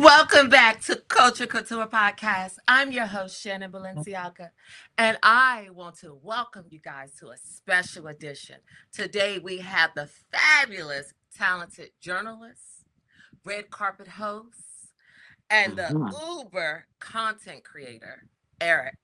Welcome back to Culture Couture Podcast. I'm your host, Shannon Balenciaga, and I want to welcome you guys to a special edition. Today, we have the fabulous, talented journalist, red carpet host, and the Mhm. uber content creator, Eric.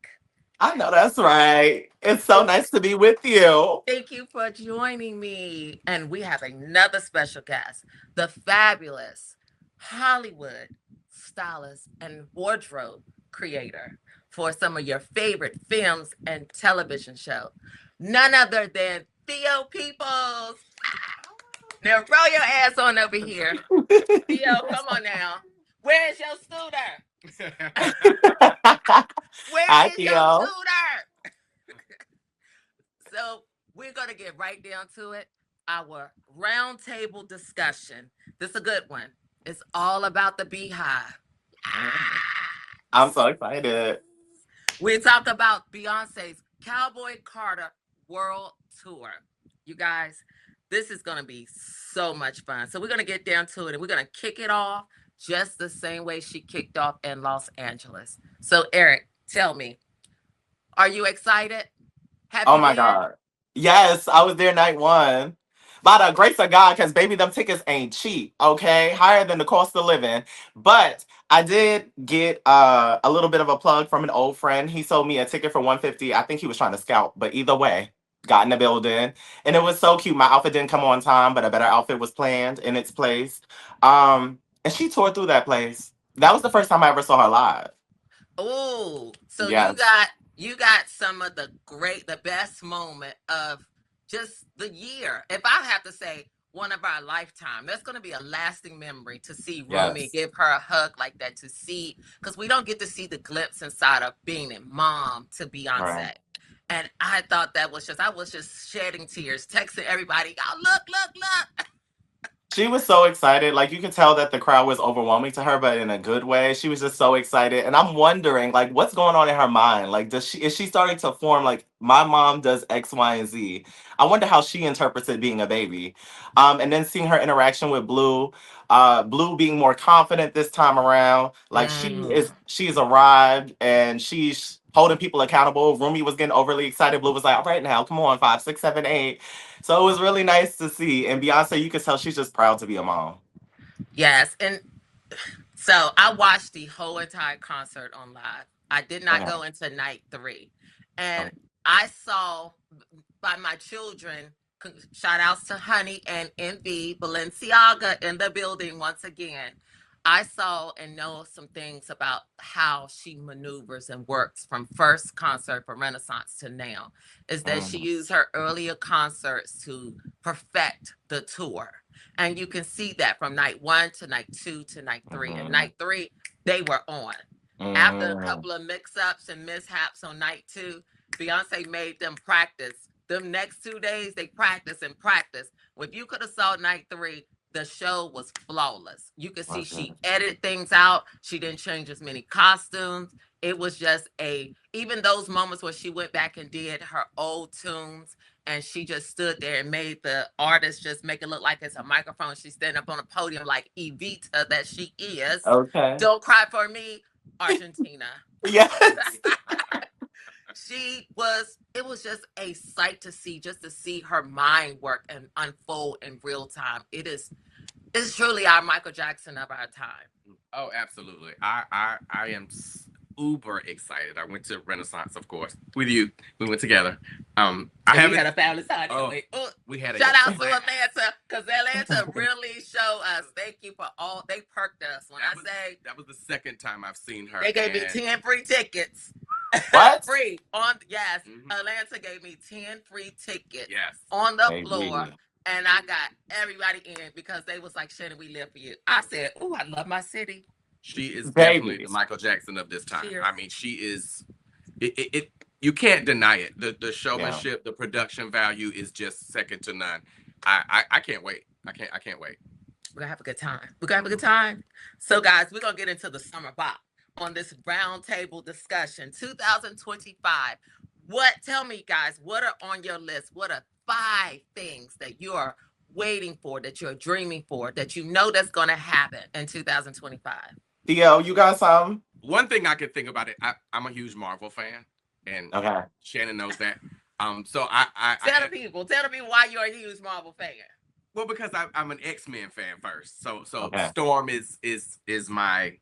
I know that's right. It's so Thank nice to be with you. thank you for joining me. And we have another special guest, the fabulous Hollywood stylist and wardrobe creator for some of your favorite films and television shows. None other than Theo Peoples. Now roll your ass on over here. Theo, come on now. Where is your scooter? Where Hi, is your Theo. scooter? So we're gonna get right down to it. Our roundtable discussion. This is a good one. It's all about the beehive. I'm so excited. We talk about Beyonce's Cowboy Carter World Tour. You guys, this is gonna be so much fun. So we're gonna get down to it and we're gonna kick it off just the same way she kicked off in Los Angeles. So Eric, tell me, are you excited? Have Oh you my been? God. Yes, I was there night one. By the grace of God, because baby, them tickets ain't cheap, okay? Higher than the cost of living. But I did get a little bit of a plug from an old friend. He sold me a ticket for 150. I think he was trying to scout, but either way, got in the building. And it was so cute. My outfit didn't come on time, but a better outfit was planned in its place. And she tore through that place. That was the first time I ever saw her live. Oh, so Yes. you got some of the best moment of just the year. If I have to say one of our lifetime, that's going to be a lasting memory to see Rumi Yes. give her a hug like that, to see, because we don't get to see the glimpse inside of being a mom to Right. Beyonce. And I thought I was just shedding tears, texting everybody, oh, look. She was so excited. Like you could tell that the crowd was overwhelming to her, but in a good way. She was just so excited. And I'm wondering, like, what's going on in her mind? Like, does she is she starting to form like my mom does X, Y, and Z? I wonder how she interprets it being a baby. And then seeing her interaction with Blue, Blue being more confident this time around. Like Mm. she's arrived and she's holding people accountable. Rumi was getting overly excited. Blue was like, all right now, come on, 5, 6, 7, 8. So it was really nice to see. And Beyonce, you could tell she's just proud to be a mom. Yes, and so I watched the whole entire concert on live. I did not Okay. go into night three. And Okay. I saw by my children, shout outs to Honey and MV Balenciaga in the building once again. I saw and know some things about how she maneuvers and works from first concert for Renaissance to now. Is that she Mhm. used her earlier concerts to perfect the tour. And you can see that from night one to night two to night three. And Mhm. night three, they were on. After a Mhm. couple of mix ups and mishaps on night two, Beyonce made them practice. Them next 2 days, they practice and practice. If you could have saw night three, the show was flawless. You could see Was she good. edited things out. She didn't change as many costumes. It was just even those moments where she went back and did her old tunes and she just stood there and made the artist just make it look like it's a microphone. She's standing up on a podium like Evita that she is. Okay. Don't cry for me, Argentina. Yes. It was just a sight to see, just to see her mind work and unfold in real time. It's truly our Michael Jackson of our time. Oh, absolutely. I am uber excited. I went to Renaissance, of course, with you. We went together. I And we had haven't. a family side. Oh, we had a Shout out to blast. Atlanta, because Atlanta really showed us. Thank you for all they perked us. When I That was say that was the second time I've seen her, they gave me and 10 free tickets. What? Free on, yes. mhm, Atlanta gave me 10 free tickets yes, on the floor. Baby. And I got everybody in because they was like, Shannon, we live for you. I said, oh, I love my city. she is definitely Baby. the Michael Jackson of this time. Cheers. I mean, she is. It you can't deny it. The Yeah. showmanship, the production value is just second to none. I can't wait. I can't wait. We're gonna have a good time. We're gonna have a good time. So, guys, we're gonna get into the summer bop on this roundtable discussion. 2025. Tell me, guys, what are on your list? What are 5 things that you are waiting for, that you're dreaming for, that you know that's gonna happen in 2025? Theo, you got some? One thing I could think about it, I'm a huge Marvel fan, and Okay. Shannon knows that. So Tell the people why you're a huge Marvel fan. well, because I'm an X-Men fan first. So Okay. Storm is my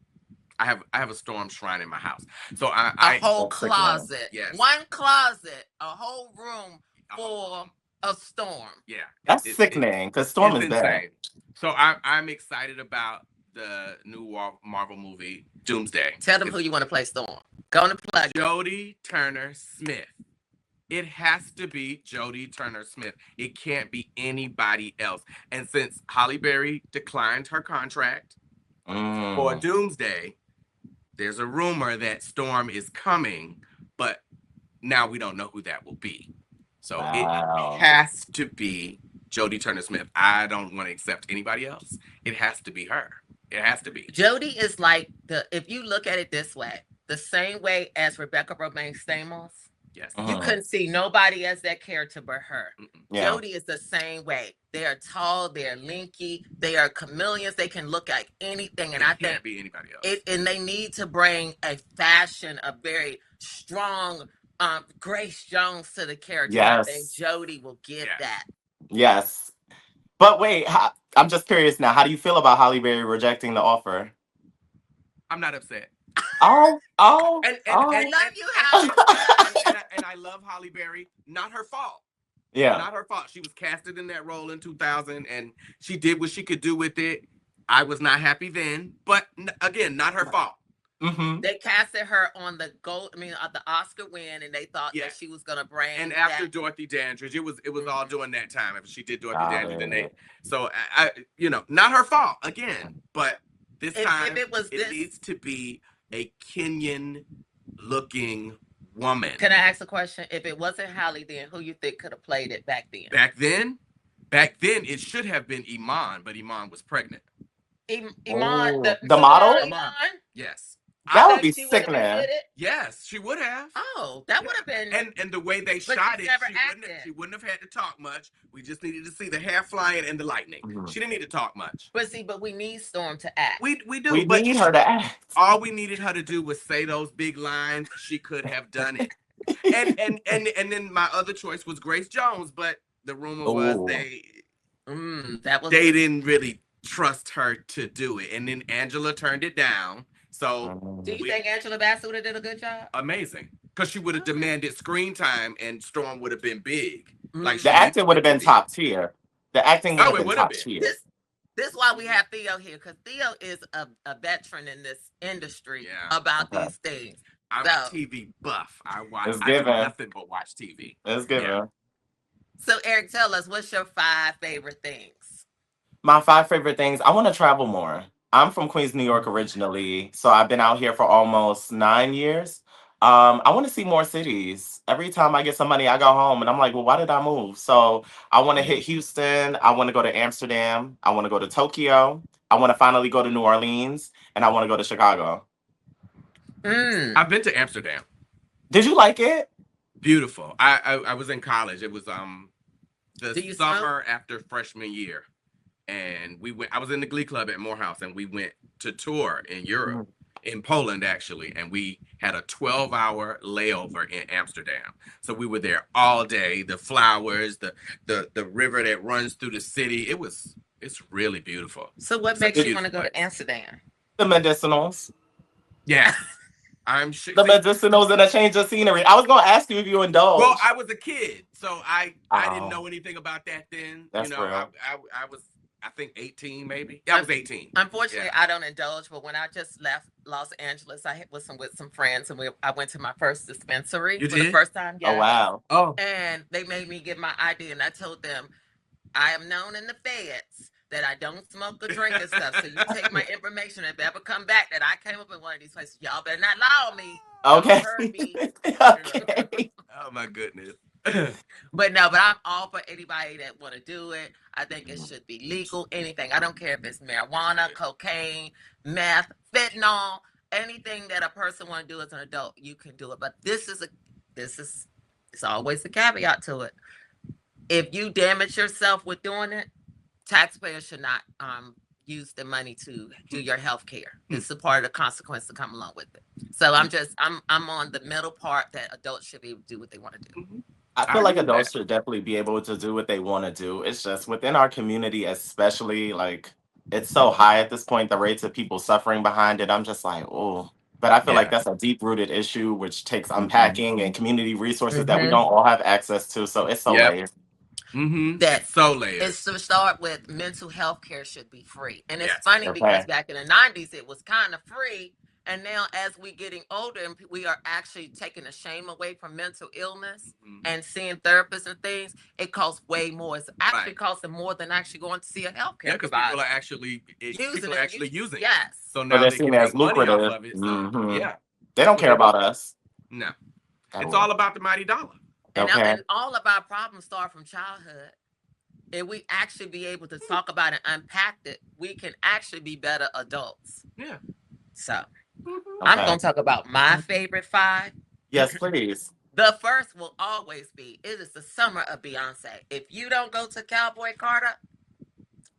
I have a Storm shrine in my house. So A whole That's sickening. closet. Yes. One closet, a whole room for a Storm. Yeah. That's sickening because Storm It's is bad. insane. So I'm excited about the new Marvel movie Doomsday. Tell them who you want to play Storm. Go on and plug. Jodie Turner-Smith. It has to be Jodie Turner-Smith. It can't be anybody else. And since Halle Berry declined her contract for Doomsday, there's a rumor that Storm is coming, but now we don't know who that will be. So it has to be Jodie Turner-Smith. I don't want to accept anybody else. It has to be her. It has to be. Jodie is like if you look at it this way, the same way as Rebecca Romaine Stamos. Yes. You couldn't see nobody as that character but her. Yeah. Jodie is the same way. They are tall, they're lanky, they are chameleons. They can look like anything, and I think can't be anybody else. And they need to bring a very strong Grace Jones to the character. Yes. I think Jodie will get that. Yes. But wait, I'm just curious now. How do you feel about Halle Berry rejecting the offer? I'm not upset. And love you, Halle. And I love Halle Berry. Not her fault. Yeah. Not her fault. She was casted in that role in 2000, and she did what she could do with it. I was not happy then, but again, not her fault. Mm-hmm. They casted her on the the Oscar win, and they thought that she was gonna bring. And after Dorothy Dandridge, it was all during that time. If she did Dorothy Dandridge, then I not her fault again. But this time, it needs to be a Kenyan-looking woman. Can I ask a question? If it wasn't Halle, then who you think could have played it back then? Back then, it should have been Iman, but Iman was pregnant. Iman, the model? Iman? Yes. That would be sickening. Yes, she would have. Oh, that would have been. And the way they shot it, she wouldn't have had to talk much. We just needed to see the hair flying and the lightning. Mm-hmm. She didn't need to talk much. But we need Storm to act. We do. We need her to act. All we needed her to do was say those big lines. She could have done it. and then my other choice was Grace Jones, but the rumor was they didn't really trust her to do it, and then Angela turned it down. So do you think Angela Bassett would have did a good job? Amazing, because she would have demanded screen time, and Storm would have been big. Like the acting would have been top tier. The acting would have been top tier. This is why we have Theo here, because Theo is a veteran in this industry about these things. I'm a TV buff. I do nothing but watch TV. It's given. Yeah. So Eric, tell us, what's your 5 favorite things? My 5 favorite things. I want to travel more. I'm from Queens, New York originally, so I've been out here for almost 9 years. I want to see more cities. Every time I get some money, I go home and I'm like, well, why did I move? So I want to hit Houston. I want to go to Amsterdam. I want to go to Tokyo. I want to finally go to New Orleans, and I want to go to Chicago. I've been to Amsterdam. Did you like it? Beautiful. I was in college. It was the summer after freshman year. And we went. I was in the Glee Club at Morehouse, and we went to tour in Europe, in Poland actually, and we had a 12-hour layover in Amsterdam. So we were there all day. The flowers, the river that runs through the city. It's really beautiful. So what makes you want to go to Amsterdam? The medicinals. Yeah. I'm sure the medicinals and a change of scenery. I was gonna ask you if you indulged. Well, I was a kid, so I didn't know anything about that then. That's real. I was. I think 18, maybe. Yeah, I was 18. Unfortunately, I don't indulge, but when I just left Los Angeles, I was with some friends, and I went to my first dispensary for the first time. Yeah. Oh, wow. Oh. And they made me give my ID, and I told them, I am known in the feds that I don't smoke or drink and stuff, so you take my information. If I ever come back that I came up in one of these places, y'all better not lie on me. Okay. Okay. Oh, my goodness. But I'm all for anybody that want to do it. I think it should be legal. Anything. I don't care if it's marijuana, cocaine, meth, fentanyl, anything that a person want to do as an adult, you can do it. But it's always a caveat to it. If you damage yourself with doing it, taxpayers should not use the money to do your health care. It's a part of the consequence to come along with it. So I'm on the middle part that adults should be able to do what they want to do. I I feel like agree with adults that. should definitely be able to do what they want to do. It's just within our community, especially, like, it's so high at this point, the rates of people suffering behind it. I'm just like, oh. But I feel like Yeah. that's a deep rooted issue, which takes Mm-hmm. unpacking and community resources that we Mm-hmm. don't all have access to. So it's so Yep. layered. Mm-hmm. That It's so layered. is to start with, mental health care should be free. And it's Yes. funny because Okay. back in the 90s, it was kind of free. And now, as we getting older, and we are actually taking the shame away from mental illness Mm-hmm. and seeing therapists and things, it costs way more. It's actually Right. costing more than actually going to see a healthcare Yeah, because provider. people are actually using it. Yes. So So now they're they seen can as make money off lucrative. of it. So yeah, They that's don't what care they're about doing. us No, at it's all. all about the mighty dollar. Okay. And all of our problems start from childhood. If we actually be able to talk about it and unpack it, we can actually be better adults. Yeah. So Mm-hmm. I'm Okay. going to talk about my favorite 5. Yes, please. The first will always be, it is the summer of Beyonce. If you don't go to Cowboy Carter,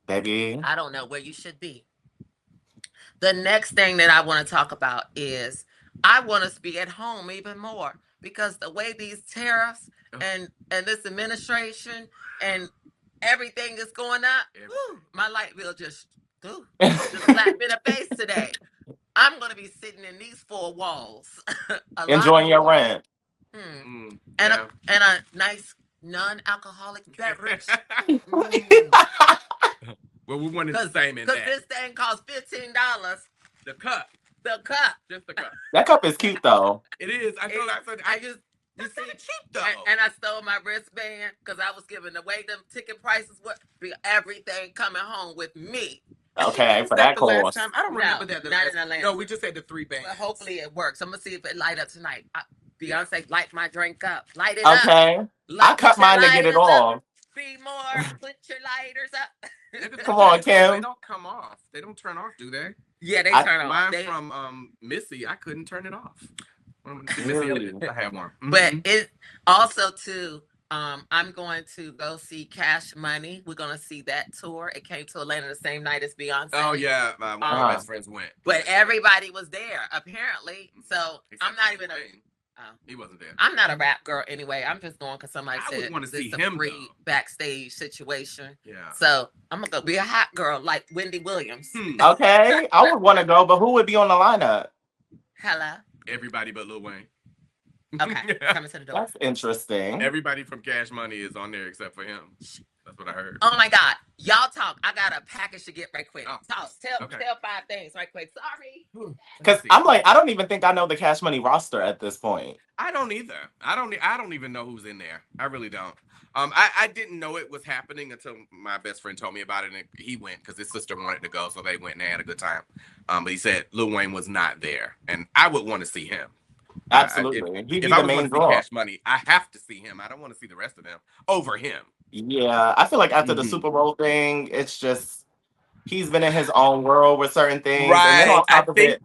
Baby. I don't know where you should be. The next thing that I want to talk about is I want us to be at home even more, because the way these tariffs and this administration and everything is going up, my light bill just slapped me in the face today. I'm going to be sitting in these 4 walls a lot Enjoying your more. rent. And Yeah. a nice non-alcoholic beverage. Well, we wanted the same in Because that. this thing costs $15. The cup, The cup. just the cup. That cup is cute though. It is. I told. I said. I just. It's not cheap though. And I stole my wristband because I was giving away them ticket prices. What everything coming home with me. Okay, Was for that that the last course. time? I don't remember No, that. The not last, in Atlanta. No, we just had the 3 bands. Well, hopefully it works. I'm gonna see if it light up tonight. Beyonce, light my drink up. Light it up. Okay. I cut mine to get it off. Be more. Put your lighters up. Come on, They Kim. don't come off. They don't turn off, do they? Yeah, they I- turn on. Mine from Missy, I couldn't turn it off. Really? I had one. But it also too. I'm going to go see Cash Money. We're gonna see that tour. It came to Atlanta the same night as Beyonce. Oh yeah, one of my best friends went. But everybody was there apparently. So Except I'm not for even Wayne. He wasn't there. I'm not a rap girl anyway. I'm just going because somebody I would said wanna see it's a him, free though. backstage situation. Yeah. So I'm gonna go be a hot girl like Wendy Williams. Okay. I would want to go, but who would be on the lineup? Hello. Everybody but Lil Wayne. Okay. Coming to the door. That's interesting. Everybody from Cash Money is on there except for him. That's what I heard. Oh my God. Y'all talk. I got a package to get right quick. Oh, Talk. Tell 5 things right quick. Sorry. Because I'm like, I don't even think I know the Cash Money roster at this point. I don't either. I don't even know who's in there. I really don't. I didn't know it was happening until my best friend told me about it, and he went because his sister wanted to go, so they went and they had a good time. But he said Lil Wayne was not there, and I would want to see him. Absolutely. He'd be If I the was main going to see draw. Cash Money, I have to see him. I don't want to see the rest of them over him. Yeah. I feel like after the Mhm. Super Bowl thing, it's just, he's been in his own world with certain things. And then on top of it,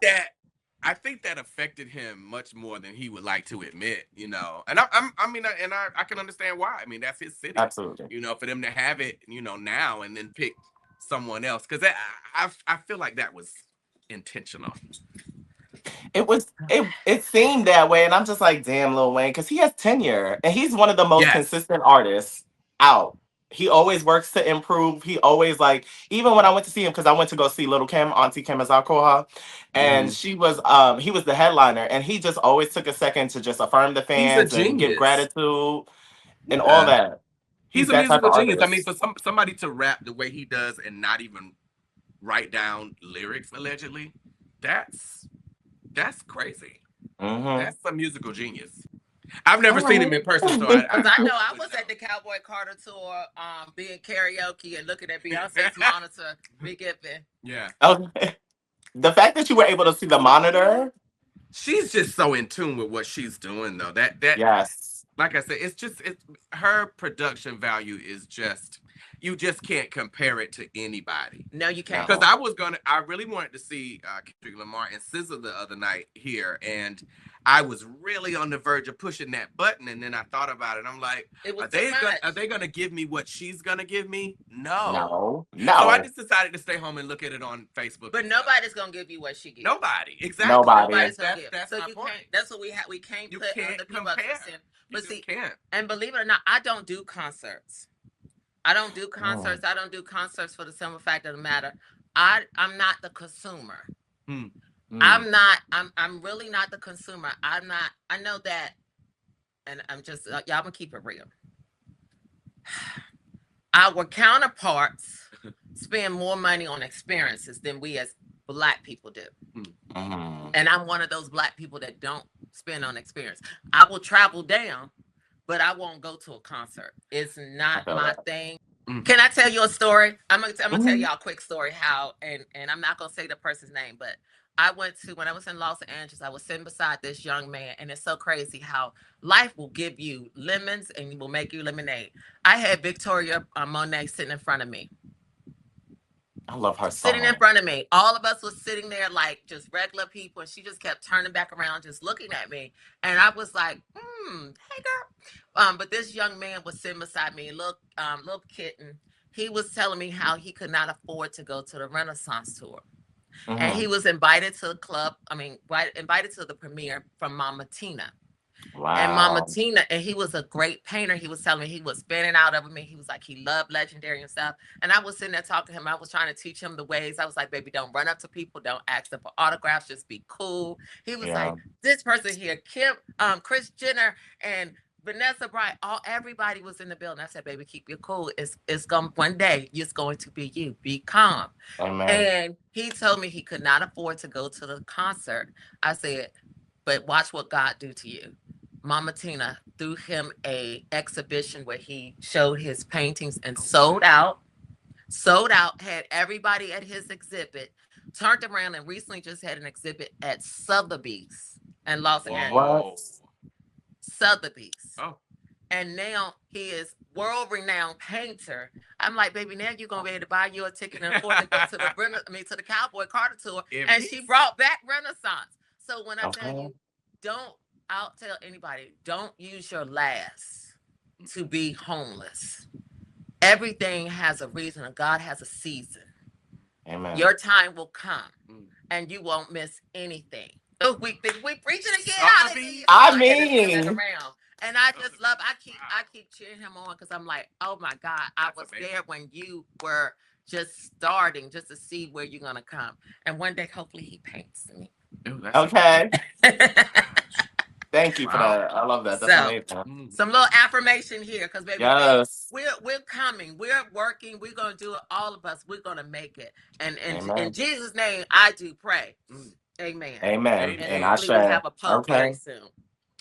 I think that affected him much more than he would like to admit, you know. And I can understand why. I mean, that's his city. absolutely. You know, for them to have it, you know, now and then pick someone else, because I feel like that was intentional. It seemed that way, and I'm just like, damn, Lil Wayne, because he has tenure and he's one of the most Yes. consistent artists out. He always works to improve. He always, like, even when I went to see him, because I went to go see Little Kim, Auntie Kim as I call her, and he was the headliner, and he just always took a second to just affirm the fans and give genius. gratitude and all that. He's a that type musical of genius. I artist. mean, for somebody to rap the way he does and not even write down lyrics allegedly, that's crazy. Mhm. That's a musical genius. I've never seen him in person, so Because I know I was at the Cowboy Carter tour, being karaoke and looking at Beyonce's monitor, Big Ippin. Yeah. Okay. The fact that you were able to see the monitor, She's just so in tune with what she's doing, though. That yes. like I said, it's her production value is just, you just can't compare it to anybody. No, you can't. Because I really wanted to see Kendrick Lamar and SZA the other night here, and I was really on the verge of pushing that button, and then I thought about it. I'm like, are they gonna give me what she's gonna give me? No. So I just decided to stay home and look at it on Facebook. But nobody's gonna give you what she gives. Nobody, exactly. Nobody's gonna give. That's so my you point. can't. That's what we have. We can't You put can't other people up to compare. sin. You But see, can't. and believe it or not, I don't do concerts. I don't do concerts. I don't do concerts for the simple fact of the matter. I'm not the consumer. I'm not. I'm really not the consumer. I'm not. I know that, and I'm just y'all gonna keep it real. Our counterparts spend more money on experiences than we as Black people do. And I'm one of those Black people that don't spend on experience. I will travel down, but I won't go to a concert. It's not my thing. Can I tell you a story? I'm gonna tell y'all a quick story how, and I'm not gonna say the person's name, but I went to, when I was in Los Angeles, I was sitting beside this young man, and it's so crazy how life will give you lemons and will make you lemonade. I had Victoria Monet sitting in front of me. I love her so sitting in front of me. All of us was sitting there like just regular people, and she just kept turning back around, just looking at me. And I was like, hey girl. But this young man was sitting beside me, little kitten. He was telling me how he could not afford to go to the Renaissance tour. And he was invited to the club. Invited to the premiere from Mama Tina. Wow. And Mama Tina, and he was a great painter. He was telling me he was fanning out over me. He was like, he loved Legendary and stuff. And I was sitting there talking to him. I was trying to teach him the ways. I was like, baby, don't run up to people. Don't ask them for autographs. Just be cool. He was like, this person here, Kris Jenner and Vanessa Bryant, everybody was in the building. I said, baby, keep your cool. It's going one day, it's going to be you. Be calm. Amen. And he told me he could not afford to go to the concert. I said, but watch what God do to you. Mama Tina threw him a exhibition where he showed his paintings and sold out, had everybody at his exhibit, turned around and recently just had an exhibit at Sotheby's in Los Angeles. Sotheby's. Oh. And now he is world-renowned painter. I'm like, baby, now you're gonna be able to buy you a ticket and afford to go to the Cowboy Carter tour. And she brought back Renaissance. So when I tell you, I'll tell anybody, don't use your last to be homeless. Everything has a reason, and God has a season. Amen. Your time will come, and you won't miss anything. Oh, we preaching again. I mean, and I just love. I keep cheering him on because I'm like, oh my God, I was there when you were just starting, just to see where you're gonna come. And one day, hopefully, he paints me. Ooh, okay. Thank you for that. I love that. That's amazing. Some little affirmation here, because baby, we're coming. We're working. We're gonna do it. All of us. We're gonna make it. And in Jesus' name, I do pray. Amen. Amen. And hopefully we have a pope very soon.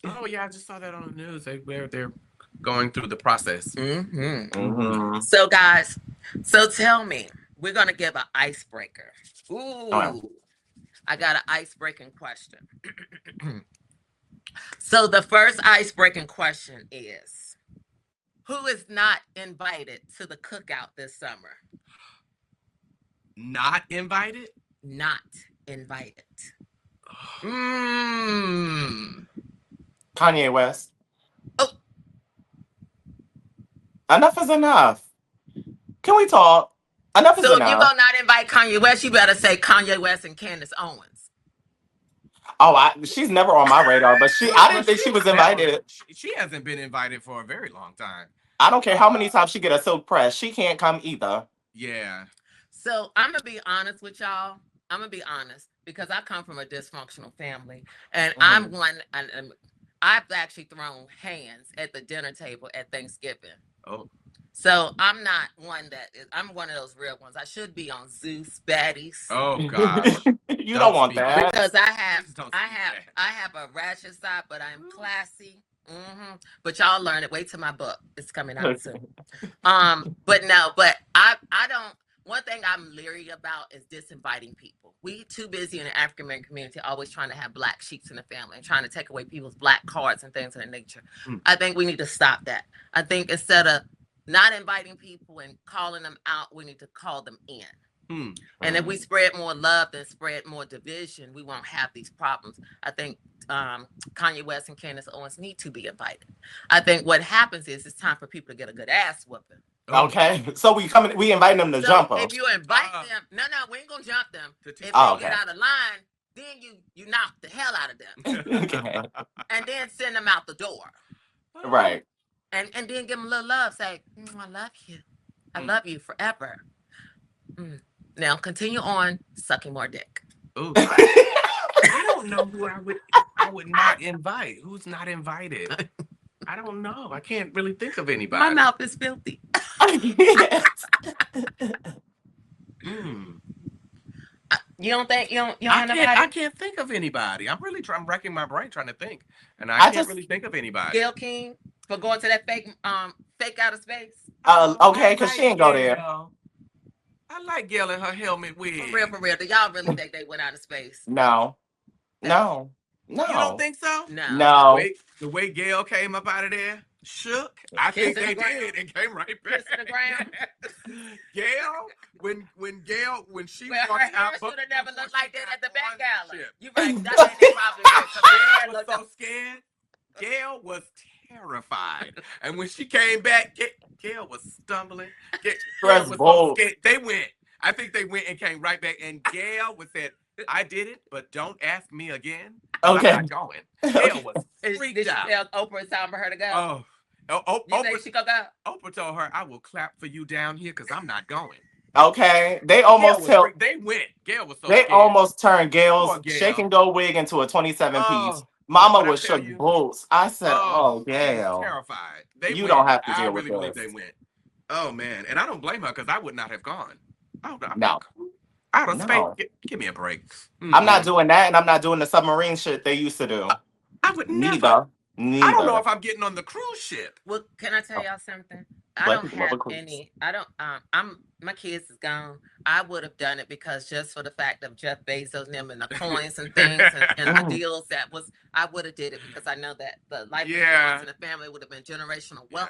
Oh yeah, I just saw that on the news. They're going through the process. So guys, tell me, we're gonna give an icebreaker. Ooh, I got an icebreaking question. So the first icebreaking question is, who is not invited to the cookout this summer? Not invited? Not invited. Kanye West. Oh. Enough is enough. Can we talk? Enough is enough. So if you're going to not invite Kanye West, you better say Kanye West and Candace Owens. Oh, she's never on my radar, but I didn't think she was invited. She hasn't been invited for a very long time. I don't care how many times she get a silk press. She can't come either. Yeah. So I'm going to be honest with y'all. I'm going to be honest because I come from a dysfunctional family. And I'm one, and I've actually thrown hands at the dinner table at Thanksgiving. Oh. So I'm not one I'm one of those real ones. I should be on Zeus Baddies. Oh gosh. You don't want that. Because I have a ratchet side, but I'm classy. But y'all learn it. Wait till my book. It's coming out soon. But I don't. One thing I'm leery about is disinviting people. We too busy in the African American community always trying to have black sheeps in the family and trying to take away people's black cards and things of that nature. I think we need to stop that. I think instead of not inviting people and calling them out, we need to call them in. And if we spread more love and spread more division, we won't have these problems. I think Kanye West and Candace Owens need to be invited. I think what happens is it's time for people to get a good ass whooping. Okay, so we inviting them to jump us. If you invite them, no, we ain't gonna jump them. If they get out of line, then you knock the hell out of them. Okay. And then send them out the door. Right. And then give them a little love. Say, I love you. I love you forever. Now continue on sucking more dick. Ooh. I don't know who I would not invite. Who's not invited? I don't know. I can't really think of anybody. My mouth is filthy. You don't think you don't have nobody? I can't think of anybody. I'm racking my brain trying to think, and I can't really think of anybody. Gayle King for going to that fake outer space. Okay, because she ain't go there. I like Gayle and her helmet wig. For real. Do y'all really think they went out of space? No. You don't think so? No. The way Gayle came up out of there, shook. I think they did and came right back. Kissing the ground. Gayle, when she walked her out, hair should have never looked like that at the Met Gala. Ship. You right? That's what they probably Gayle was so scared. Gayle was terrified, and when she came back, Gayle was stumbling. Gayle was so scared. They went. I think they went and came right back, and Gayle said, "I did it, but don't ask me again. Okay, I'm not going." Gayle was freaked out. Oprah telling her to go. Oprah, think she gonna go? Oprah told her, "I will clap for you down here because I'm not going." Okay, they almost they went. Gayle was so they scared. almost turned Gayle's shake and go wig into a 27 piece. Mama was shook boots. I said, Gayle, terrified. You don't have to deal with this. They went. Oh man, and I don't blame her because I would not have gone. No. Out of space. Give me a break. I'm not doing that, and I'm not doing the submarine shit they used to do. I would neither. I don't know if I'm getting on the cruise ship. Well, can I tell y'all something? I don't have any. I don't. My kids is gone. I would have done it because just for the fact of Jeff Bezos and them and the coins and things and the deals I would have did it because I know that the life insurance and the family would have been generational wealth.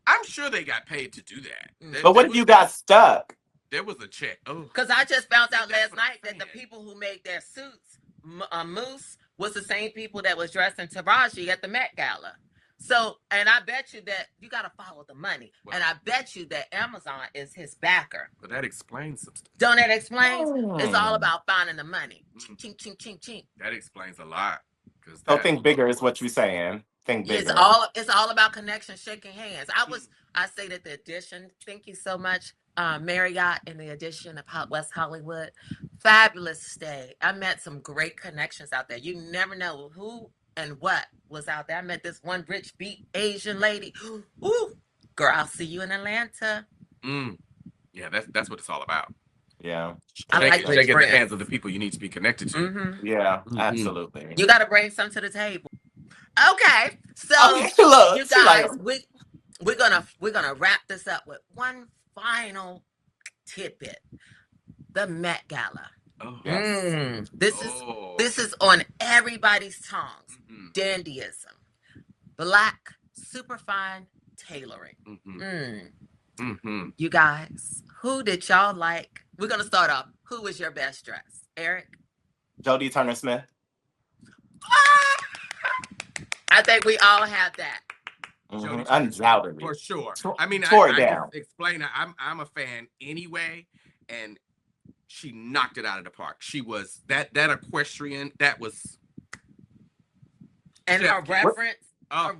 I'm sure they got paid to do that. But what if you got stuck? There was a check. Because I just found out last night that the people who made their suits, Moose, was the same people that was dressed in Taraji at the Met Gala. So, and I bet you that you got to follow the money. Well, and I bet you that Amazon is his backer. But that explains some stuff. Don't that explain? It's all about finding the money. Ching, ching, ching, ching. That explains a lot. So think bigger is what you're saying. Think bigger. It's all about connection, shaking hands. I say that the addition, thank you so much, Marriott and the addition of West Hollywood. Fabulous stay. I met some great connections out there. You never know who and what was out there. I met this one rich beat Asian lady. Ooh, girl, I'll see you in Atlanta. Yeah, that's what it's all about. Yeah. Shaking the hands of the people you need to be connected to. Mm-hmm. Yeah, absolutely. You got to bring some to the table. Okay, so look, you guys, we're gonna wrap this up with one final tidbit: the Met Gala. Oh, yes. This is on everybody's tongues. Dandyism, black superfine tailoring. You guys, who did y'all like? We're gonna start off. Who was your best dress, Eric? Jodie Turner-Smith. I think we all have that. Undoubtedly, for sure. I mean, I just explain. I'm a fan anyway, and she knocked it out of the park. She was that equestrian. That was, and her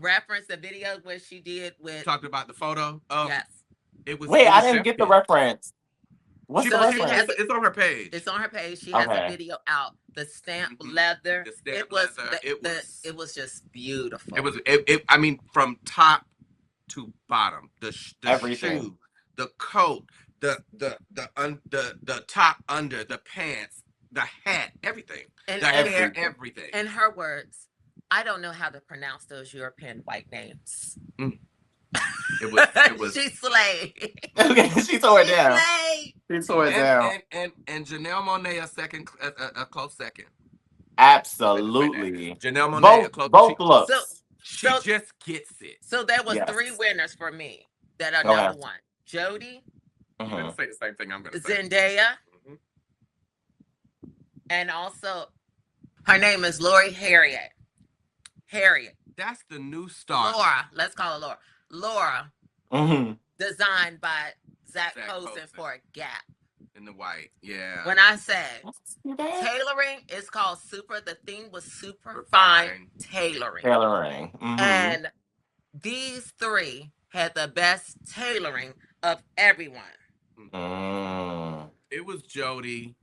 reference, the video where she did with talked about the photo. Yes, it was. Wait, I didn't get the reference. What's the reference? It's on her page. It's on her page. She has a video out. The stamped leather. It was just beautiful. It was. I mean, from top to bottom, the shoe, the coat, the top under, the pants, the hat, everything, and the hair, everything. In her words, I don't know how to pronounce those European white names. It was. She slayed. Okay, she tore it down. She tore it down. And Janelle Monáe a close second. Absolutely. Janelle Monáe both looks. She just gets it. So there was 3 winners for me that are number 1. Jodie. You're gonna say the same thing I'm gonna say. Zendaya. And also, her name is Lori Harriet. Harriet. That's the new star. Laura. Let's call her Laura. Laura. Mm-hmm. Designed by Zach Zach Posen Posen. for a Gap. In the white, yeah. When I said tailoring is called super, the thing was super fine tailoring. Tailoring. Mm-hmm. And these three had the best tailoring of everyone. Mm. It was Jody.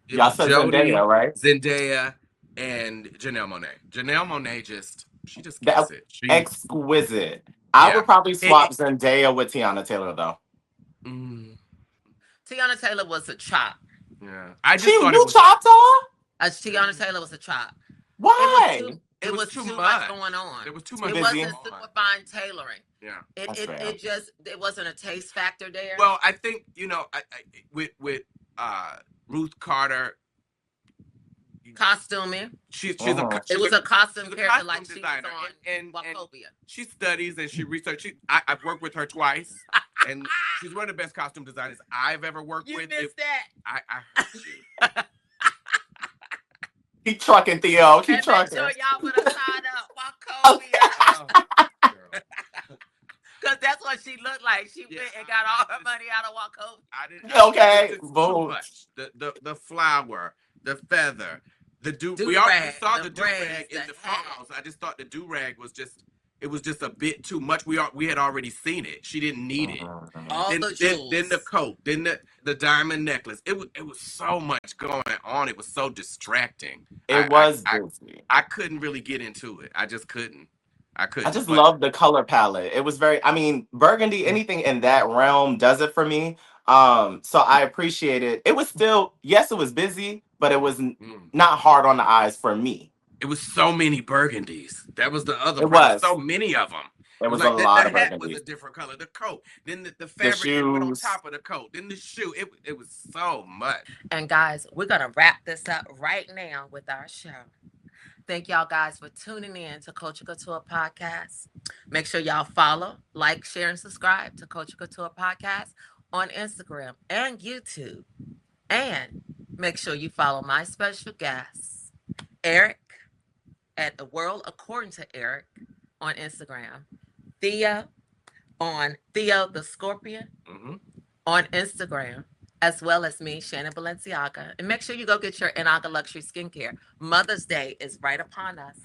Y'all said Zendaya, right? Zendaya and Janelle Monáe. Janelle Monáe she just gets it. Exquisite. I would probably swap Zendaya with Tiana Taylor, though. Tiana Taylor was a chop. Yeah. You chopped her? Tiana Taylor was a chop. Why? It was too much going on. There was too much. It wasn't super fine tailoring. Yeah. It wasn't a taste factor there. Well, I think, with Ruth Carter costuming. It was a costume character like she was on Wachovia. She studies and she researches. I've worked with her twice, and she's one of the best costume designers I've ever worked with. You missed that. I heard you. Keep trucking, Theo. Keep trucking. Make sure y'all would have signed up Wachovia. Because that's what she looked like. She went and got all her money out of Wachovia. Okay. Too much. The flower, the feather, the do-rag. We saw the do-rag in the photos. I just thought the do-rag was just a bit too much. We had already seen it. She didn't need it. The jewels. Then the coat, then the diamond necklace. It was so much going on. It was so distracting. I couldn't really get into it. I just couldn't. I just love the color palette. It was burgundy, anything in that realm does it for me. So I appreciate it. It was still, yes, it was busy, but it was not hard on the eyes for me. It was so many burgundies. That was the other part. So many of them. It was like a lot of burgundies. The hat was a different color. The coat. Then the fabric that went on top of the coat. Then the shoe. It was so much. And guys, we're going to wrap this up right now with our show. Thank y'all guys for tuning in to Culture Couture Podcast. Make sure y'all follow, like, share, and subscribe to Culture Couture Podcast on Instagram and YouTube. And make sure you follow my special guest, Eric, at The World According to Eric on Instagram. Theo on Theo the Scorpion on Instagram, as well as me, Shannon Balenciaga. And make sure you go get your Inaga Luxury Skincare. Mother's Day is right upon us.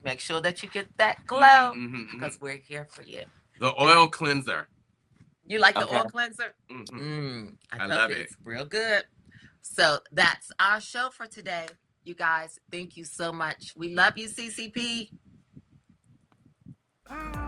Make sure that you get that glow because we're here for you. The oil cleanser. You like the oil cleanser? I love it. It's real good. So that's our show for today. You guys, thank you so much. We love you, CCP. Bye.